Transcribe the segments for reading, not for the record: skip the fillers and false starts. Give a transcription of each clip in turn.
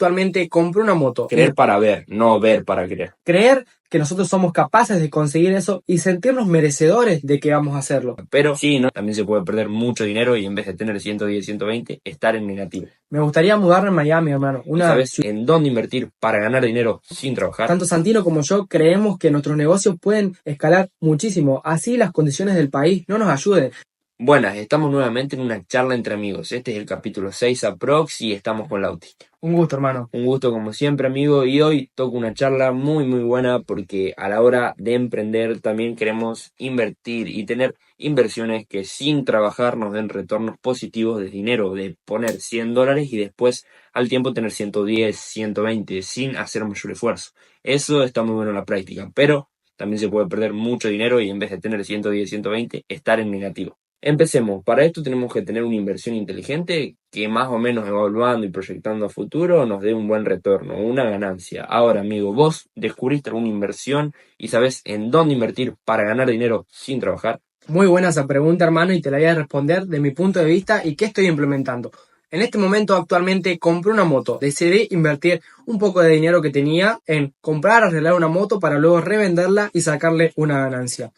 actualmente compré una moto. Creer para ver, no ver para creer. Creer que nosotros somos capaces de conseguir eso y sentirnos merecedores de que vamos a hacerlo. Pero sí, ¿no? También se puede perder mucho dinero y en vez de tener 110, 120, estar en negativo. Me gustaría mudarme a Miami, hermano. ¿Sabes en dónde invertir para ganar dinero sin trabajar? Tanto Santino como yo creemos que nuestros negocios pueden escalar muchísimo. Así las condiciones del país no nos ayuden. Buenas, estamos nuevamente en una charla entre amigos. Este es el capítulo 6 aprox y estamos con Lauti. Un gusto, hermano. Un gusto como siempre, amigo, y hoy toco una charla muy buena porque a la hora de emprender también queremos invertir y tener inversiones que sin trabajar nos den retornos positivos de dinero, de poner $100 y después al tiempo tener 110, 120 sin hacer mayor esfuerzo. Eso está muy bueno en la práctica, pero también se puede perder mucho dinero y en vez de tener 110, 120, estar en negativo. Empecemos. Para esto tenemos que tener una inversión inteligente que más o menos evaluando y proyectando a futuro nos dé un buen retorno, una ganancia. Ahora, amigo, ¿vos descubriste alguna inversión y sabés en dónde invertir para ganar dinero sin trabajar? Muy buena esa pregunta, hermano, y te la voy a responder de mi punto de vista y qué estoy implementando. En este momento actualmente compré una moto. Decidí invertir un poco de dinero que tenía en comprar, arreglar una moto para luego revenderla y sacarle una ganancia.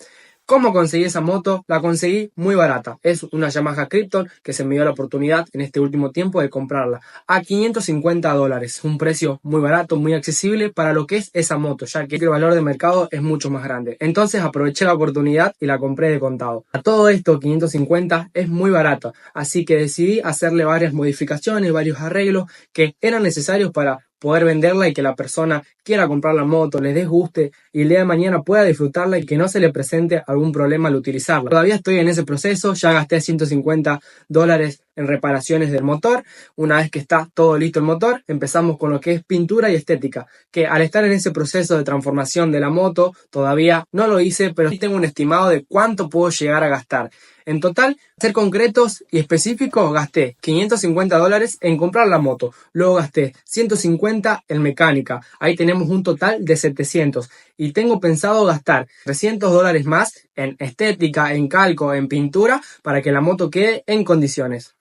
¿Cómo conseguí esa moto? La conseguí muy barata. Es una Yamaha Krypton que se me dio la oportunidad en este último tiempo de comprarla a $550. Un precio muy barato, muy accesible para lo que es esa moto, ya que el valor de mercado es mucho más grande. Entonces aproveché la oportunidad y la compré de contado. A todo esto, 550 es muy barato, así que decidí hacerle varias modificaciones, varios arreglos que eran necesarios para poder venderla y que la persona quiera comprar la moto, les desguste y el día de mañana pueda disfrutarla y que no se le presente algún problema al utilizarla. Todavía estoy en ese proceso, ya gasté $150 en reparaciones del motor. Una vez que está todo listo el motor, empezamos con lo que es pintura y estética, que al estar en ese proceso de transformación de la moto, todavía no lo hice, pero sí tengo un estimado de cuánto puedo llegar a gastar. En total, ser concretos y específicos, gasté $550 en comprar la moto, luego gasté 150 en mecánica, ahí tenemos un total de 700 y tengo pensado gastar $300 más en estética, en calco, en pintura para que la moto quede en condiciones.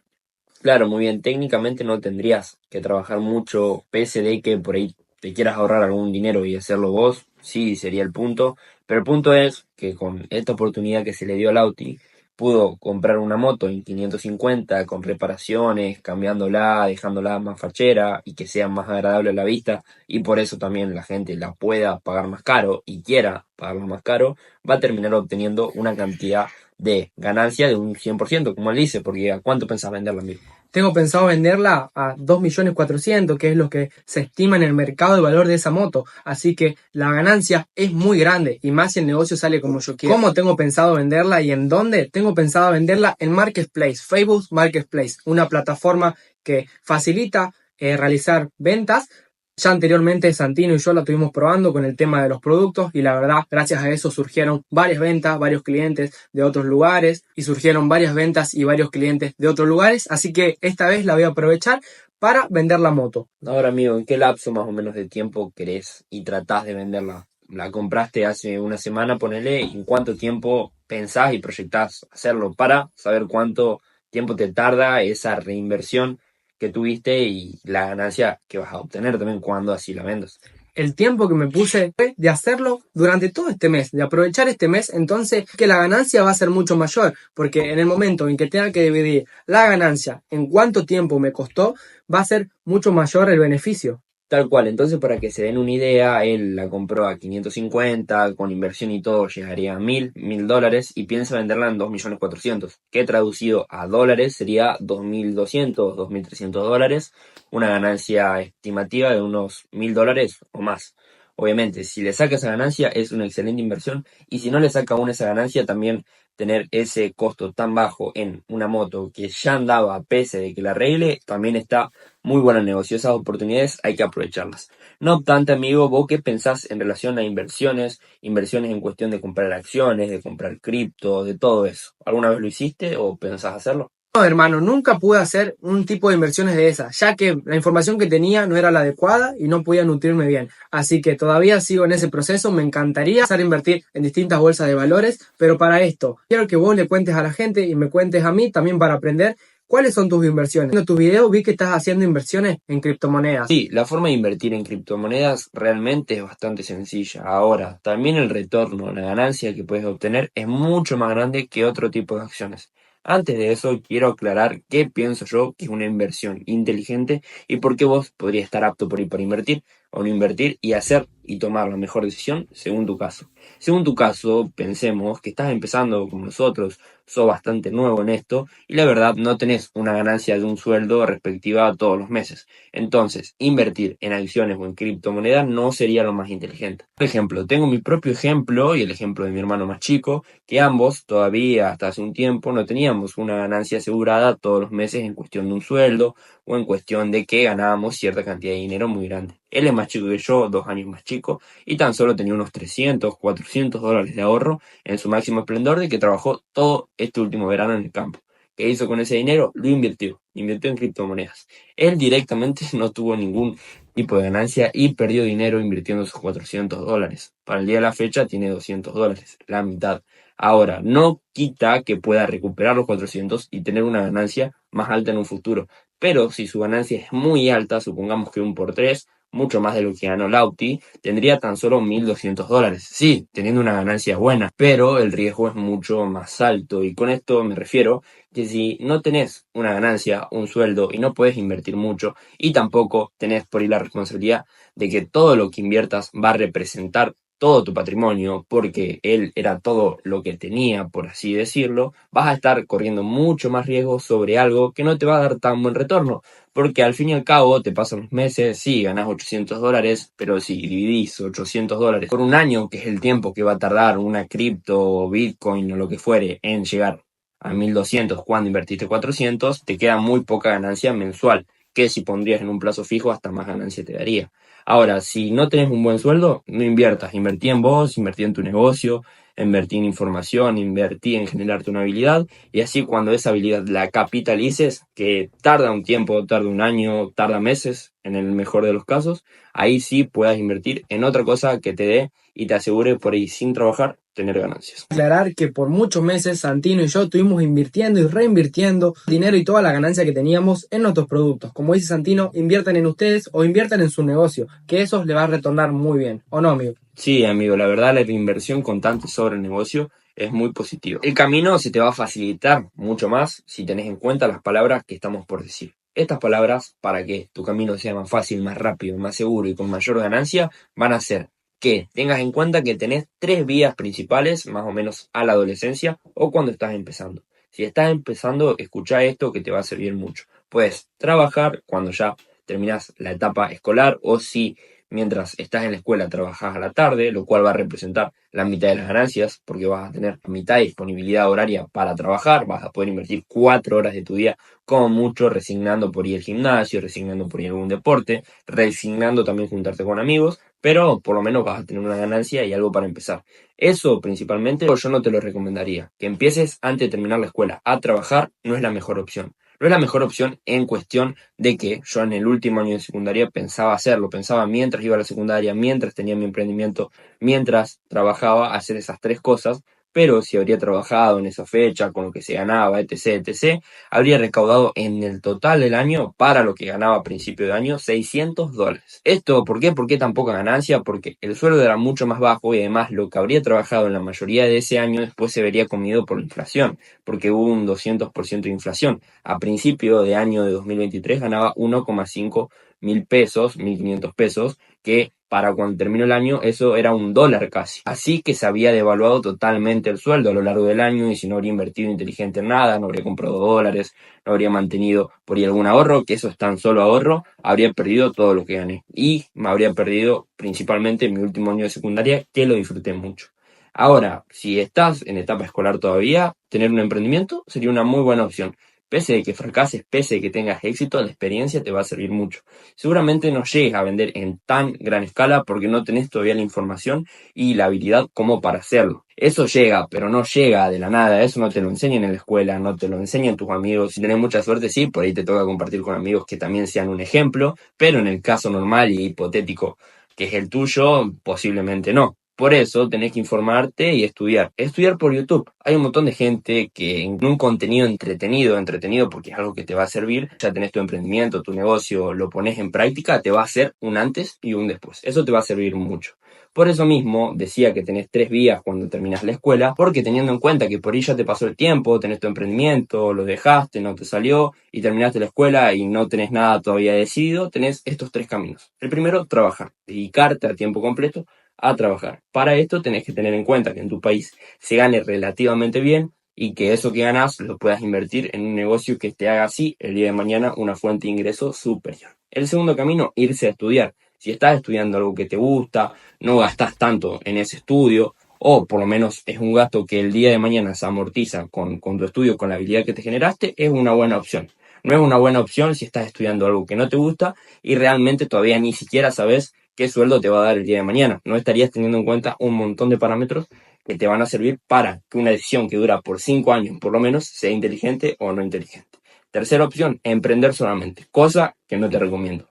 Claro, muy bien, técnicamente no tendrías que trabajar mucho, pese de que por ahí te quieras ahorrar algún dinero y hacerlo vos, sí sería el punto, pero el punto es que con esta oportunidad que se le dio a Lauti, pudo comprar una moto en 550 con reparaciones, cambiándola, dejándola más fachera y que sea más agradable a la vista y por eso también la gente la pueda pagar más caro y quiera pagarla más caro, va a terminar obteniendo una cantidad de ganancia de un 100%, como él dice, porque ¿a cuánto pensás venderla, amigo? Tengo pensado venderla a 2.400.000, que es lo que se estima en el mercado de valor de esa moto. Así que la ganancia es muy grande y más si el negocio sale como yo quiero. ¿Cómo tengo pensado venderla y en dónde? Tengo pensado venderla en Marketplace, Facebook Marketplace, una plataforma que facilita realizar ventas. Ya anteriormente Santino y yo la estuvimos probando con el tema de los productos y la verdad, gracias a eso surgieron varias ventas, varios clientes de otros lugares y surgieron varias ventas y varios clientes de otros lugares, así que esta vez la voy a aprovechar para vender la moto. Ahora, amigo, ¿en qué lapso más o menos de tiempo querés y tratás de venderla? La compraste hace una semana, ponele, ¿y en cuánto tiempo pensás y proyectás hacerlo para saber cuánto tiempo te tarda esa reinversión que tuviste y la ganancia que vas a obtener también cuando así la vendas? El tiempo que me puse fue de hacerlo durante todo este mes, de aprovechar este mes, entonces que la ganancia va a ser mucho mayor, porque en el momento en que tenga que dividir la ganancia en cuánto tiempo me costó, va a ser mucho mayor el beneficio. Tal cual, entonces para que se den una idea, él la compró a 550, con inversión y todo llegaría a $1.000 y piensa venderla en 2.400.000, que traducido a dólares sería 2.200, $2.300, una ganancia estimativa de unos $1.000 o más. Obviamente, si le saca esa ganancia es una excelente inversión y si no le saca aún esa ganancia también tener ese costo tan bajo en una moto que ya andaba pese de que la arregle, también está muy buen negocio. Esas oportunidades hay que aprovecharlas. No obstante, amigo, ¿vos qué pensás en relación a inversiones? Inversiones en cuestión de comprar acciones, de comprar cripto, de todo eso. ¿Alguna vez lo hiciste o pensás hacerlo? No, hermano, nunca pude hacer un tipo de inversiones de esas, ya que la información que tenía no era la adecuada y no podía nutrirme bien. Así que todavía sigo en ese proceso, me encantaría empezar a invertir en distintas bolsas de valores, pero para esto quiero que vos le cuentes a la gente y me cuentes a mí también para aprender ¿Cuáles son tus inversiones? En tus videos vi que estás haciendo inversiones en criptomonedas. Sí, la forma de invertir en criptomonedas realmente es bastante sencilla. Ahora, también el retorno, la ganancia que puedes obtener es mucho más grande que otro tipo de acciones. Antes de eso, quiero aclarar qué pienso yo que es una inversión inteligente y por qué vos podrías estar apto por ir para invertir o no invertir y hacer y tomar la mejor decisión según tu caso. Según tu caso, pensemos que estás empezando como nosotros, sos bastante nuevo en esto y la verdad no tenés una ganancia de un sueldo respectiva todos los meses. Entonces, invertir en acciones o en criptomonedas no sería lo más inteligente. Por ejemplo, tengo mi propio ejemplo y el ejemplo de mi hermano más chico, que ambos todavía hasta hace un tiempo no teníamos una ganancia asegurada todos los meses en cuestión de un sueldo o en cuestión de que ganábamos cierta cantidad de dinero muy grande. Él es más chico que yo, 2 años más chico, y tan solo tenía unos 300, $400 de ahorro en su máximo esplendor de que trabajó todo este último verano en el campo. ¿Qué hizo con ese dinero? Lo invirtió en criptomonedas. Él directamente no tuvo ningún tipo de ganancia y perdió dinero invirtiendo sus $400. Para el día de la fecha tiene $200, la mitad. Ahora, no quita que pueda recuperar los 400 y tener una ganancia más alta en un futuro. Pero si su ganancia es muy alta, supongamos que un por tres, mucho más de lo que ganó Lauti, tendría tan solo $1.200. Sí, teniendo una ganancia buena, pero el riesgo es mucho más alto. Y con esto me refiero que si no tenés una ganancia, un sueldo y no puedes invertir mucho y tampoco tenés por ahí la responsabilidad de que todo lo que inviertas va a representar todo tu patrimonio, porque él era todo lo que tenía, por así decirlo, vas a estar corriendo mucho más riesgo sobre algo que no te va a dar tan buen retorno, porque al fin y al cabo te pasan los meses, sí, ganás $800, pero si dividís $800 por un año, que es el tiempo que va a tardar una cripto o Bitcoin o lo que fuere en llegar a 1.200 cuando invertiste 400, te queda muy poca ganancia mensual, que si pondrías en un plazo fijo hasta más ganancia te daría. Ahora, si no tenés un buen sueldo, no inviertas, invertí en vos, invertí en tu negocio, invertí en información, invertí en generarte una habilidad y así cuando esa habilidad la capitalices, que tarda un tiempo, tarda un año, tarda meses, en el mejor de los casos, ahí sí puedas invertir en otra cosa que te dé y te asegure por ahí sin trabajar tener ganancias. Aclarar que por muchos meses Santino y yo estuvimos invirtiendo y reinvirtiendo dinero y toda la ganancia que teníamos en nuestros productos. Como dice Santino, inviertan en ustedes o inviertan en su negocio, que eso les va a retornar muy bien, ¿o no, amigo? Sí, amigo, la verdad la reinversión constante sobre el negocio es muy positivo. El camino se te va a facilitar mucho más si tenés en cuenta las palabras que estamos por decir. Estas palabras, para que tu camino sea más fácil, más rápido, más seguro y con mayor ganancia, van a ser que tengas en cuenta que tenés tres vías principales, más o menos a la adolescencia o cuando estás empezando. Si estás empezando, escucha esto que te va a servir mucho. Puedes trabajar cuando ya terminas la etapa escolar o si mientras estás en la escuela trabajas a la tarde, lo cual va a representar la mitad de las ganancias, porque vas a tener mitad de disponibilidad horaria para trabajar, vas a poder invertir 4 horas de tu día, como mucho, resignando por ir al gimnasio, resignando por ir a algún deporte, resignando también juntarte con amigos, pero por lo menos vas a tener una ganancia y algo para empezar. Eso principalmente yo no te lo recomendaría. Que empieces antes de terminar la escuela a trabajar no es la mejor opción. No es la mejor opción en cuestión de que yo en el último año de secundaria pensaba hacerlo, pensaba mientras iba a la secundaria, mientras tenía mi emprendimiento, mientras trabajaba, hacer esas tres cosas, pero si habría trabajado en esa fecha, con lo que se ganaba, etc., etc., habría recaudado en el total del año, para lo que ganaba a principio de año, $600. ¿Esto por qué? ¿Por qué tan poca ganancia? Porque el sueldo era mucho más bajo y además lo que habría trabajado en la mayoría de ese año después se vería comido por la inflación, porque hubo un 200% de inflación. A principio de año de 2023 ganaba 1,5 mil pesos, 1.500 pesos, que para cuando terminó el año eso era $1 casi. Así que se había devaluado totalmente el sueldo a lo largo del año y si no habría invertido inteligente en nada, no habría comprado dólares, no habría mantenido por ahí algún ahorro, que eso es tan solo ahorro, habría perdido todo lo que gané. Y me habría perdido principalmente mi último año de secundaria, que lo disfruté mucho. Ahora, si estás en etapa escolar todavía, tener un emprendimiento sería una muy buena opción. Pese de que fracases, pese de que tengas éxito, la experiencia te va a servir mucho. Seguramente no llegues a vender en tan gran escala porque no tenés todavía la información y la habilidad como para hacerlo. Eso llega, pero no llega de la nada. Eso no te lo enseñan en la escuela, no te lo enseñan tus amigos. Si tenés mucha suerte, sí, por ahí te toca compartir con amigos que también sean un ejemplo, pero en el caso normal y hipotético que es el tuyo, posiblemente no. Por eso tenés que informarte y estudiar. Estudiar por YouTube. Hay un montón de gente que en un contenido entretenido porque es algo que te va a servir, ya tenés tu emprendimiento, tu negocio, lo pones en práctica, te va a hacer un antes y un después. Eso te va a servir mucho. Por eso mismo decía que tenés 3 vías cuando terminas la escuela, porque teniendo en cuenta que por ahí ya te pasó el tiempo, tenés tu emprendimiento, lo dejaste, no te salió y terminaste la escuela y no tenés nada todavía decidido, tenés estos 3 caminos. El primero, trabajar, dedicarte a tiempo completo a trabajar. Para esto tenés que tener en cuenta que en tu país se gane relativamente bien y que eso que ganas lo puedas invertir en un negocio que te haga así el día de mañana una fuente de ingreso superior. El segundo camino, irse a estudiar. Si estás estudiando algo que te gusta, no gastas tanto en ese estudio, o por lo menos es un gasto que el día de mañana se amortiza con tu estudio, con la habilidad que te generaste, es una buena opción. No es una buena opción si estás estudiando algo que no te gusta y realmente todavía ni siquiera sabes qué sueldo te va a dar el día de mañana. No estarías teniendo en cuenta un montón de parámetros que te van a servir para que una decisión que dura por 5 años por lo menos sea inteligente o no inteligente. Tercera opción, emprender solamente, cosa que no te recomiendo.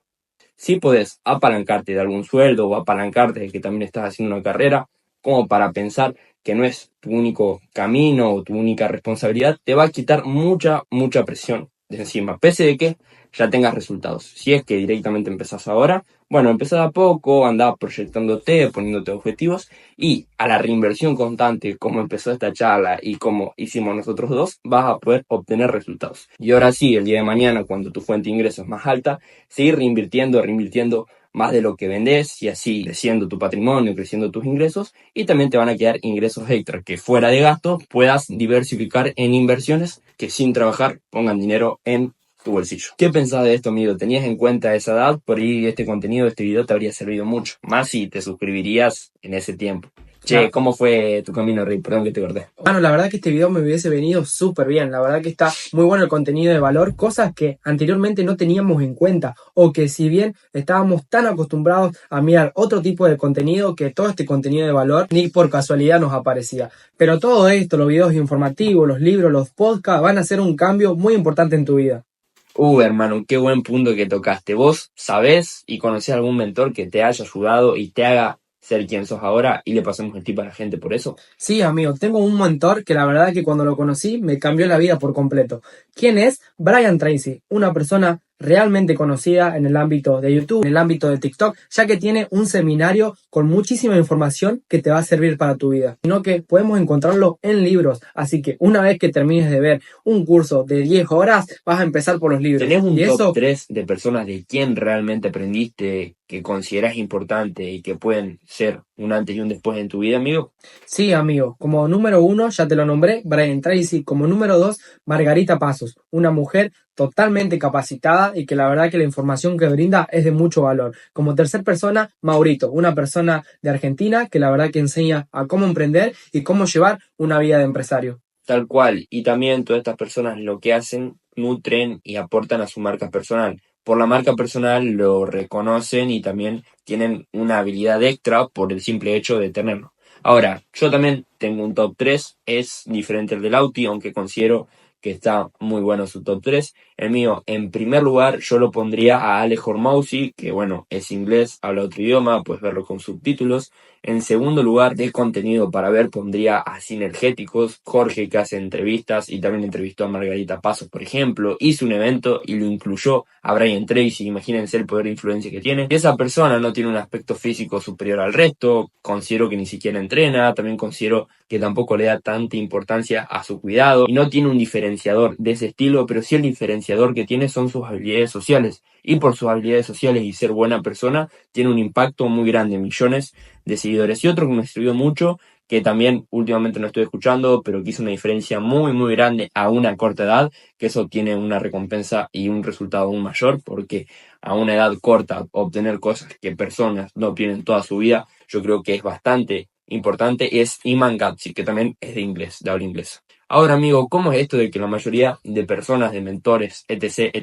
Si podés apalancarte de algún sueldo o apalancarte de que también estás haciendo una carrera, como para pensar que no es tu único camino o tu única responsabilidad, te va a quitar mucha presión de encima, pese de que ya tengas resultados. Si es que directamente empezás ahora, bueno, empezás a poco, andá proyectándote, poniéndote objetivos y a la reinversión constante, como empezó esta charla y como hicimos nosotros dos, vas a poder obtener resultados. Y ahora sí, el día de mañana, cuando tu fuente de ingresos es más alta, seguir reinvirtiendo más de lo que vendes y así creciendo tu patrimonio, creciendo tus ingresos y también te van a quedar ingresos extra que fuera de gasto puedas diversificar en inversiones que sin trabajar pongan dinero en tu bolsillo. ¿Qué pensás de esto, amigo? ¿Tenías en cuenta esa edad? Por ahí este contenido, este video te habría servido mucho, más si te suscribirías en ese tiempo. Che, ¿cómo fue tu camino, Rey? Perdón que te corté. Bueno, la verdad que este video me hubiese venido súper bien, la verdad que está muy bueno el contenido de valor, cosas que anteriormente no teníamos en cuenta o que si bien estábamos tan acostumbrados a mirar otro tipo de contenido que todo este contenido de valor ni por casualidad nos aparecía. Pero todo esto, los videos informativos, los libros, los podcasts van a hacer un cambio muy importante en tu vida. Hermano, qué buen punto que tocaste. ¿Vos sabés y conocés algún mentor que te haya ayudado y te haga ser quien sos ahora y le pasemos el tip a la gente por eso? Sí, amigo, tengo un mentor que la verdad que cuando lo conocí me cambió la vida por completo. ¿Quién es? Brian Tracy, una persona realmente conocida en el ámbito de YouTube, en el ámbito de TikTok, ya que tiene un seminario con muchísima información que te va a servir para tu vida, sino que podemos encontrarlo en libros, así que una vez que termines de ver un curso de 10 horas, vas a empezar por los libros. ¿Tenés un Y top eso 3 de personas de quién realmente aprendiste, que considerás importante y que pueden ser un antes y un después en tu vida, amigo? Sí, amigo. Como número 1, ya te lo nombré, Brian Tracy. Como número 2, Margarita Pasos, una mujer totalmente capacitada y que la verdad que la información que brinda es de mucho valor. Como tercer persona, Maurito, una persona de Argentina que la verdad que enseña a cómo emprender y cómo llevar una vida de empresario. Tal cual. Y también todas estas personas lo que hacen, nutren y aportan a su marca personal. Por la marca personal lo reconocen y también tienen una habilidad extra por el simple hecho de tenerlo. Ahora, yo también tengo un top 3, es diferente al del Auti, aunque considero que está muy bueno su top 3. El mío, en primer lugar, yo lo pondría a Alex Hormozi, que bueno, es inglés, habla otro idioma, puedes verlo con subtítulos. En segundo lugar, de contenido para ver, pondría a Sinergéticos, Jorge, que hace entrevistas y también entrevistó a Margarita Pasos, por ejemplo. Hizo un evento y lo incluyó a Brian Tracy, imagínense el poder de influencia que tiene. Si esa persona no tiene un aspecto físico superior al resto, considero que ni siquiera entrena, también considero que tampoco le da tanta importancia a su cuidado y no tiene un diferenciador de ese estilo, pero sí el diferenciador que tiene son sus habilidades sociales. Y por sus habilidades sociales y ser buena persona, tiene un impacto muy grande, millones de seguidores. Y otro que me sirvió mucho, que también últimamente no estoy escuchando, pero que hizo una diferencia muy grande a una corta edad, que eso tiene una recompensa y un resultado aún mayor, porque a una edad corta obtener cosas que personas no obtienen toda su vida, yo creo que es bastante importante, es Iman Gadzhi, que también es de inglés, de habla inglesa. Ahora, amigo, ¿cómo es esto de que la mayoría de personas, de mentores, etc.,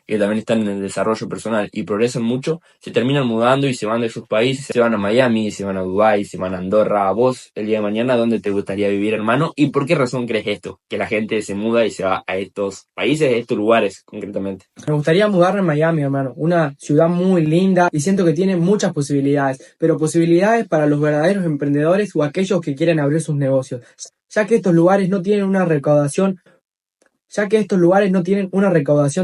que también están en el desarrollo personal y progresan mucho, se terminan mudando y se van de sus países, se van a Miami, se van a Dubái, se van a Andorra? ¿A vos, el día de mañana, dónde te gustaría vivir, hermano? ¿Y por qué razón crees esto? Que la gente se muda y se va a estos países, a estos lugares, concretamente. Me gustaría mudarme a Miami, hermano, una ciudad muy linda y siento que tiene muchas posibilidades, pero posibilidades para los verdaderos emprendedores o aquellos que quieren abrir sus negocios, ya que estos lugares no tienen una recaudación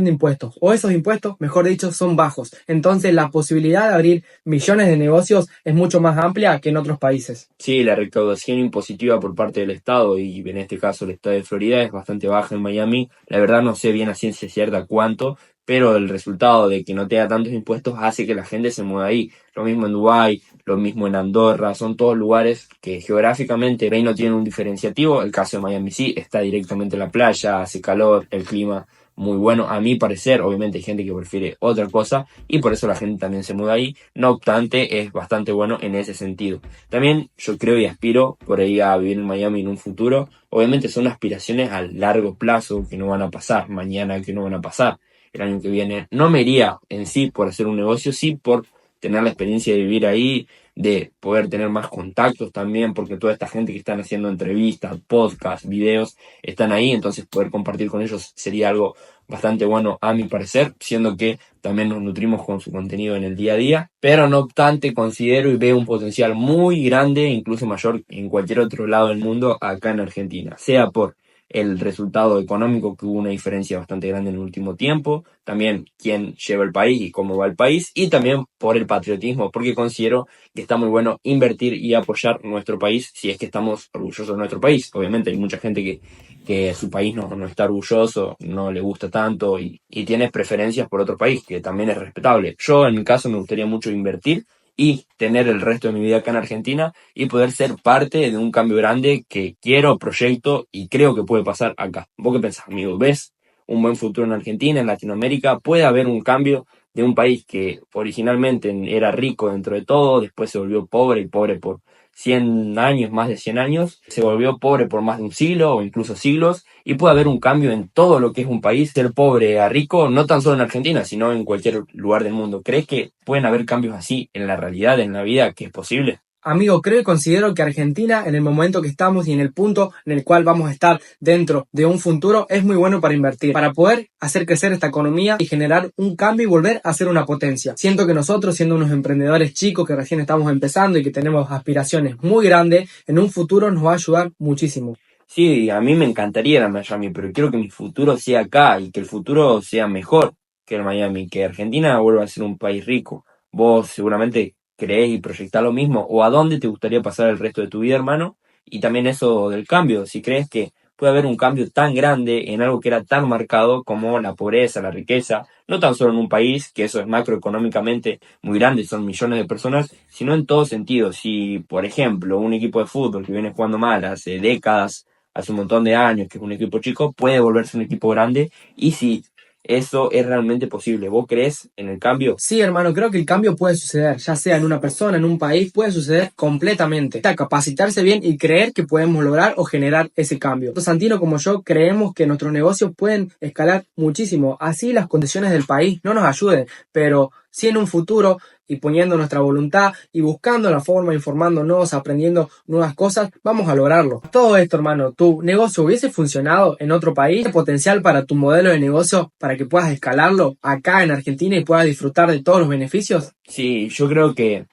de impuestos, o esos impuestos, mejor dicho, son bajos. Entonces la posibilidad de abrir millones de negocios es mucho más amplia que en otros países. Sí, la recaudación impositiva por parte del Estado, y en este caso el Estado de Florida, es bastante baja en Miami. La verdad no sé bien a ciencia cierta cuánto, pero el resultado de que no tenga tantos impuestos hace que la gente se mueva ahí. Lo mismo en Dubái, lo mismo en Andorra, son todos lugares que geográficamente ahí no tienen un diferenciativo. El caso de Miami sí, está directamente en la playa, hace calor, el clima muy bueno, a mi parecer. Obviamente hay gente que prefiere otra cosa y por eso la gente también se muda ahí. No obstante, es bastante bueno en ese sentido. También yo creo y aspiro por ahí a vivir en Miami en un futuro. Obviamente son aspiraciones a largo plazo que no van a pasar mañana, que no van a pasar el año que viene. No me iría en sí por hacer un negocio, sí por tener la experiencia de vivir ahí, de poder tener más contactos también, porque toda esta gente que están haciendo entrevistas, podcasts, videos, están ahí, entonces poder compartir con ellos sería algo bastante bueno a mi parecer, siendo que también nos nutrimos con su contenido en el día a día, pero no obstante considero y veo un potencial muy grande, incluso mayor en cualquier otro lado del mundo, acá en Argentina, sea por el resultado económico, que hubo una diferencia bastante grande en el último tiempo, también quién lleva el país y cómo va el país, y también por el patriotismo, porque considero que está muy bueno invertir y apoyar nuestro país si es que estamos orgullosos de nuestro país. Obviamente hay mucha gente que su país no está orgulloso, no le gusta tanto y tiene preferencias por otro país, que también es respetable. Yo en mi caso me gustaría mucho invertir y tener el resto de mi vida acá en Argentina y poder ser parte de un cambio grande que quiero, proyecto y creo que puede pasar acá. ¿Vos qué pensás, amigo? ¿Ves un buen futuro en Argentina, en Latinoamérica? ¿Puede haber un cambio de un país que originalmente era rico dentro de todo, después se volvió pobre y pobre por 100 años, más de 100 años, se volvió pobre por más de un siglo o incluso siglos, y puede haber un cambio en todo lo que es un país, ser pobre a rico, no tan solo en Argentina, sino en cualquier lugar del mundo? ¿Crees que pueden haber cambios así en la realidad, en la vida, que es posible? Amigo, creo y considero que Argentina, en el momento que estamos y en el punto en el cual vamos a estar dentro de un futuro, es muy bueno para invertir, para poder hacer crecer esta economía y generar un cambio y volver a ser una potencia. Siento que nosotros, siendo unos emprendedores chicos que recién estamos empezando y que tenemos aspiraciones muy grandes, en un futuro nos va a ayudar muchísimo. Sí, a mí me encantaría ir a Miami, pero quiero que mi futuro sea acá y que el futuro sea mejor que el Miami, que Argentina vuelva a ser un país rico. Vos seguramente creés y proyectás lo mismo, o a dónde te gustaría pasar el resto de tu vida, hermano, y también eso del cambio, si crees que puede haber un cambio tan grande en algo que era tan marcado como la pobreza, la riqueza, no tan solo en un país, que eso es macroeconómicamente muy grande, son millones de personas, sino en todo sentido. Si, por ejemplo, un equipo de fútbol que viene jugando mal hace décadas, hace un montón de años, que es un equipo chico, puede volverse un equipo grande, y si eso es realmente posible. ¿Vos creés en el cambio? Sí, hermano, creo que el cambio puede suceder, ya sea en una persona, en un país, puede suceder completamente. Está capacitarse bien y creer que podemos lograr o generar ese cambio. Tanto Santino como yo creemos que nuestros negocios pueden escalar muchísimo. Así las condiciones del país no nos ayuden, pero sí en un futuro y poniendo nuestra voluntad y buscando la forma, informándonos, aprendiendo nuevas cosas, vamos a lograrlo. Todo esto, hermano, tu negocio hubiese funcionado en otro país, ¿hay potencial para tu modelo de negocio para que puedas escalarlo acá en Argentina y puedas disfrutar de todos los beneficios? Sí, yo creo que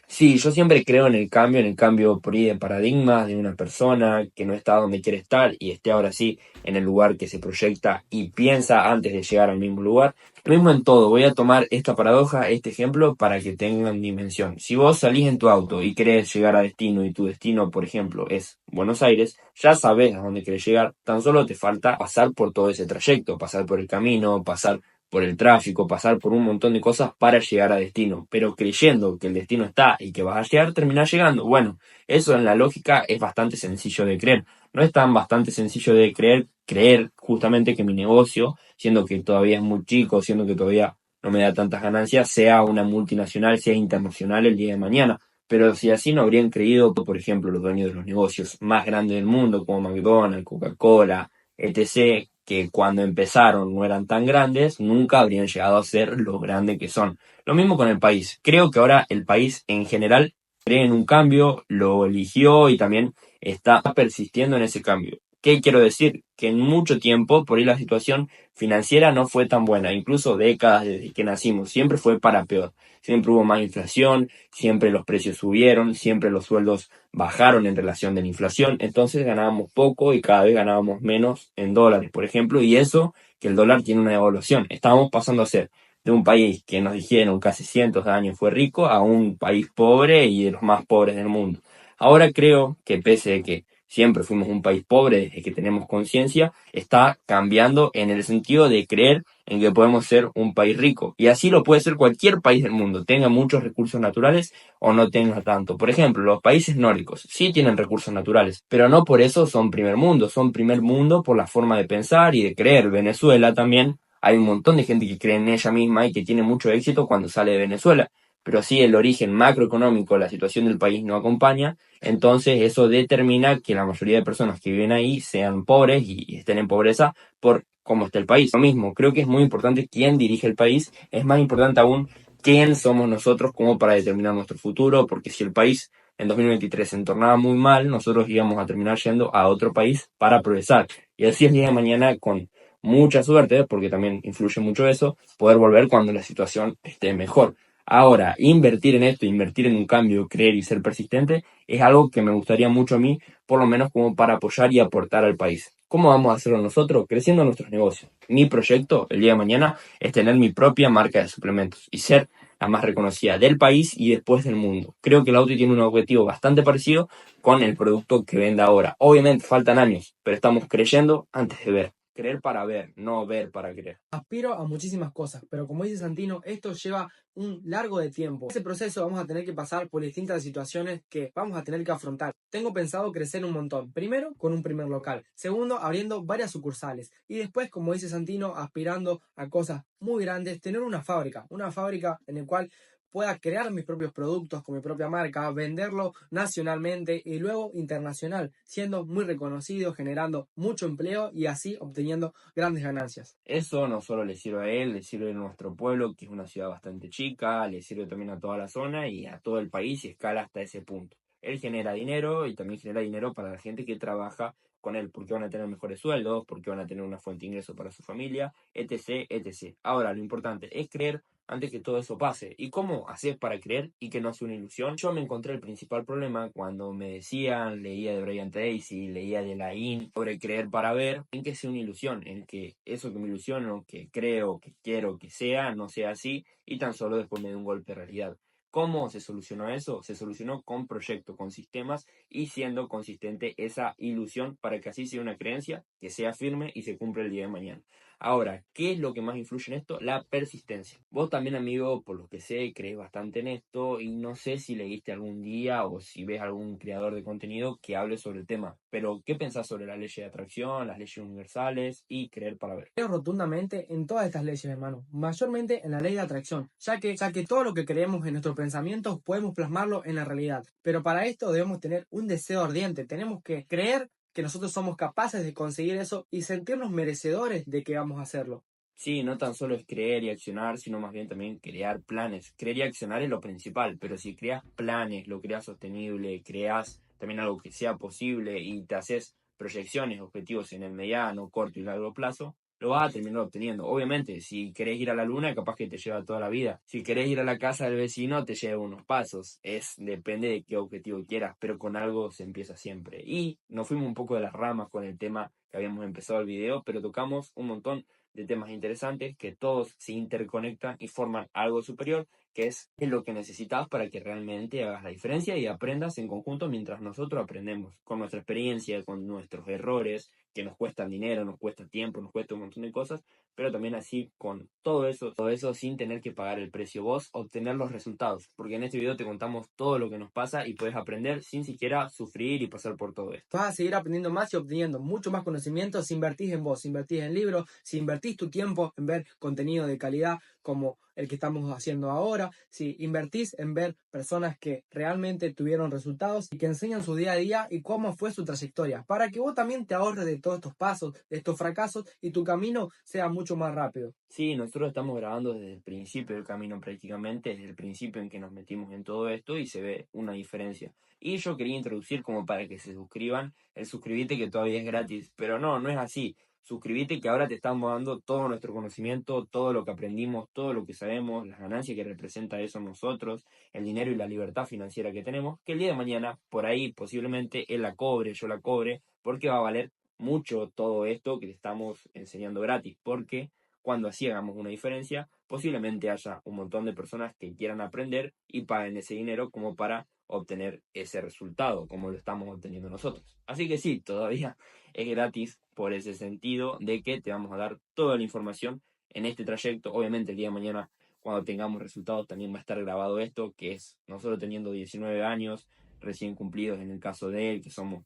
sí, yo siempre creo en el cambio por ahí de paradigmas de una persona que no está donde quiere estar y esté ahora sí en el lugar que se proyecta y piensa antes de llegar al mismo lugar. Lo mismo en todo, voy a tomar esta paradoja, este ejemplo, para que tengan dimensión. Si vos salís en tu auto y querés llegar a destino y tu destino, por ejemplo, es Buenos Aires, ya sabés a dónde querés llegar, tan solo te falta pasar por todo ese trayecto, pasar por el camino, pasar por el tráfico, pasar por un montón de cosas para llegar a destino, pero creyendo que el destino está y que vas a llegar, terminás llegando. Bueno, eso en la lógica es bastante sencillo de creer. No es tan bastante sencillo de creer justamente que mi negocio, siendo que todavía es muy chico, siendo que todavía no me da tantas ganancias, sea una multinacional, sea internacional el día de mañana. Pero si así no habrían creído, por ejemplo, los dueños de los negocios más grandes del mundo, como McDonald's, Coca-Cola, etc., que cuando empezaron no eran tan grandes, nunca habrían llegado a ser lo grandes que son. Lo mismo con el país. Creo que ahora el país en general cree en un cambio, lo eligió y también está persistiendo en ese cambio. ¿Qué quiero decir? Que en mucho tiempo, por ahí la situación financiera no fue tan buena, incluso décadas desde que nacimos, siempre fue para peor. Siempre hubo más inflación, siempre los precios subieron, siempre los sueldos bajaron en relación de la inflación, entonces ganábamos poco y cada vez ganábamos menos en dólares, por ejemplo, y eso que el dólar tiene una devaluación. Estábamos pasando a ser de un país que nos dijeron casi cientos de años fue rico a un país pobre y de los más pobres del mundo. Ahora creo que pese a que siempre fuimos un país pobre desde que tenemos conciencia, está cambiando en el sentido de creer en que podemos ser un país rico. Y así lo puede ser cualquier país del mundo, tenga muchos recursos naturales o no tenga tanto. Por ejemplo, los países nórdicos sí tienen recursos naturales, pero no por eso son primer mundo por la forma de pensar y de creer. Venezuela también, hay un montón de gente que cree en ella misma y que tiene mucho éxito cuando sale de Venezuela. Pero si el origen macroeconómico, la situación del país no acompaña, entonces eso determina que la mayoría de personas que viven ahí sean pobres y estén en pobreza por cómo está el país. Lo mismo, creo que es muy importante quién dirige el país, es más importante aún quién somos nosotros como para determinar nuestro futuro, porque si el país en 2023 se entornaba muy mal, nosotros íbamos a terminar yendo a otro país para progresar. Y así el día de mañana, con mucha suerte, porque también influye mucho eso, poder volver cuando la situación esté mejor. Ahora, invertir en esto, invertir en un cambio, creer y ser persistente, es algo que me gustaría mucho a mí, por lo menos como para apoyar y aportar al país. ¿Cómo vamos a hacerlo nosotros? Creciendo nuestros negocios. Mi proyecto, el día de mañana, es tener mi propia marca de suplementos y ser la más reconocida del país y después del mundo. Creo que el Auti tiene un objetivo bastante parecido con el producto que vende ahora. Obviamente faltan años, pero estamos creyendo antes de ver. Creer para ver, no ver para creer. Aspiro a muchísimas cosas, pero como dice Santino, esto lleva un largo de tiempo. En ese proceso vamos a tener que pasar por distintas situaciones que vamos a tener que afrontar. Tengo pensado crecer un montón. Primero, con un primer local. Segundo, abriendo varias sucursales. Y después, como dice Santino, aspirando a cosas muy grandes, tener una fábrica. Una fábrica en la cual pueda crear mis propios productos con mi propia marca, venderlo nacionalmente y luego internacional, siendo muy reconocido, generando mucho empleo y así obteniendo grandes ganancias. Eso no solo le sirve a él, le sirve a nuestro pueblo, que es una ciudad bastante chica, le sirve también a toda la zona y a todo el país y escala hasta ese punto. Él genera dinero y también genera dinero para la gente que trabaja con él, porque van a tener mejores sueldos, porque van a tener una fuente de ingreso para su familia, etc, etc. Ahora, lo importante es creer antes que todo eso pase. ¿Y cómo hacer para creer y que no sea una ilusión? Yo me encontré el principal problema cuando me decían, leía de Brian Tracy, leía de Lain, sobre creer para ver, en que sea una ilusión, en que eso que me ilusiono, que creo, que quiero que sea, no sea así, y tan solo después me dé un golpe de realidad. ¿Cómo se solucionó eso? Se solucionó con proyectos, con sistemas y siendo consistente esa ilusión para que así sea una creencia que sea firme y se cumpla el día de mañana. Ahora, ¿qué es lo que más influye en esto? La persistencia. Vos también, amigo, por lo que sé, crees bastante en esto y no sé si leíste algún día o si ves algún creador de contenido que hable sobre el tema. Pero, ¿qué pensás sobre la ley de atracción, las leyes universales y creer para ver? Creo rotundamente en todas estas leyes, hermano, mayormente en la ley de atracción, ya que todo lo que creemos en nuestros pensamientos podemos plasmarlo en la realidad. Pero para esto debemos tener un deseo ardiente, tenemos que creer que nosotros somos capaces de conseguir eso y sentirnos merecedores de que vamos a hacerlo. Sí, no tan solo es creer y accionar, sino más bien también crear planes. Creer y accionar es lo principal, pero si creas planes, lo creas sostenible, creas también algo que sea posible y te haces proyecciones, objetivos en el mediano, corto y largo plazo, lo vas a terminar obteniendo. Obviamente, si querés ir a la luna, capaz que te lleva toda la vida. Si querés ir a la casa del vecino, te lleva unos pasos. Depende de qué objetivo quieras, pero con algo se empieza siempre. Y nos fuimos un poco de las ramas con el tema que habíamos empezado el video, pero tocamos un montón de temas interesantes que todos se interconectan y forman algo superior, que es lo que necesitas para que realmente hagas la diferencia y aprendas en conjunto mientras nosotros aprendemos, con nuestra experiencia, con nuestros errores, que nos cuestan dinero, nos cuesta tiempo, nos cuesta un montón de cosas, pero también así con todo eso sin tener que pagar el precio vos, obtener los resultados, porque en este video te contamos todo lo que nos pasa y puedes aprender sin siquiera sufrir y pasar por todo esto. Vas a seguir aprendiendo más y obteniendo mucho más conocimiento si invertís en vos, si invertís en libros, si invertís tu tiempo en ver contenido de calidad como el que estamos haciendo ahora, si invertís en ver personas que realmente tuvieron resultados y que enseñan su día a día y cómo fue su trayectoria, para que vos también te ahorres de todos estos pasos, de estos fracasos y tu camino sea mucho más rápido. Sí, nosotros estamos grabando desde el principio del camino prácticamente, desde el principio en que nos metimos en todo esto y se ve una diferencia. Y yo quería introducir como para que se suscriban, el suscribite que todavía es gratis, pero no, no es así. Suscribite que ahora te estamos dando todo nuestro conocimiento, todo lo que aprendimos, todo lo que sabemos, las ganancias que representa eso en nosotros, el dinero y la libertad financiera que tenemos, que el día de mañana, por ahí posiblemente él la cobre, yo la cobre, porque va a valer mucho todo esto que te estamos enseñando gratis, porque cuando así hagamos una diferencia, posiblemente haya un montón de personas que quieran aprender y paguen ese dinero como para obtener ese resultado, como lo estamos obteniendo nosotros. Así que sí, todavía es gratis por ese sentido de que te vamos a dar toda la información en este trayecto. Obviamente el día de mañana, cuando tengamos resultados, también va a estar grabado esto, que es nosotros teniendo 19 años recién cumplidos en el caso de él, que somos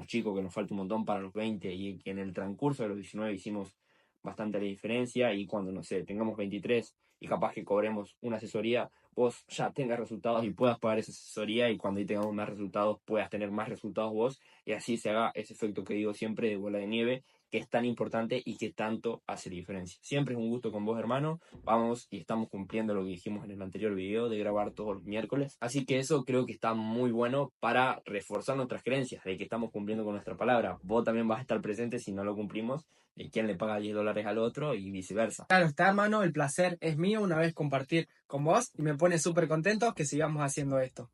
chicos, que nos falta un montón para los 20 y que en el transcurso de los 19 hicimos bastante la diferencia y cuando, no sé, tengamos 23 y capaz que cobremos una asesoría, vos ya tengas resultados y puedas pagar esa asesoría y cuando ahí tengamos más resultados puedas tener más resultados vos y así se haga ese efecto que digo siempre de bola de nieve que es tan importante y que tanto hace la diferencia. Siempre es un gusto con vos, hermano. Vamos y estamos cumpliendo lo que dijimos en el anterior video de grabar todos los miércoles. Así que eso creo que está muy bueno para reforzar nuestras creencias de que estamos cumpliendo con nuestra palabra. Vos también vas a estar presente si no lo cumplimos, de quién le paga $10 al otro y viceversa. Claro está, hermano, el placer es mío una vez compartir con vos y me pone súper contento que sigamos haciendo esto.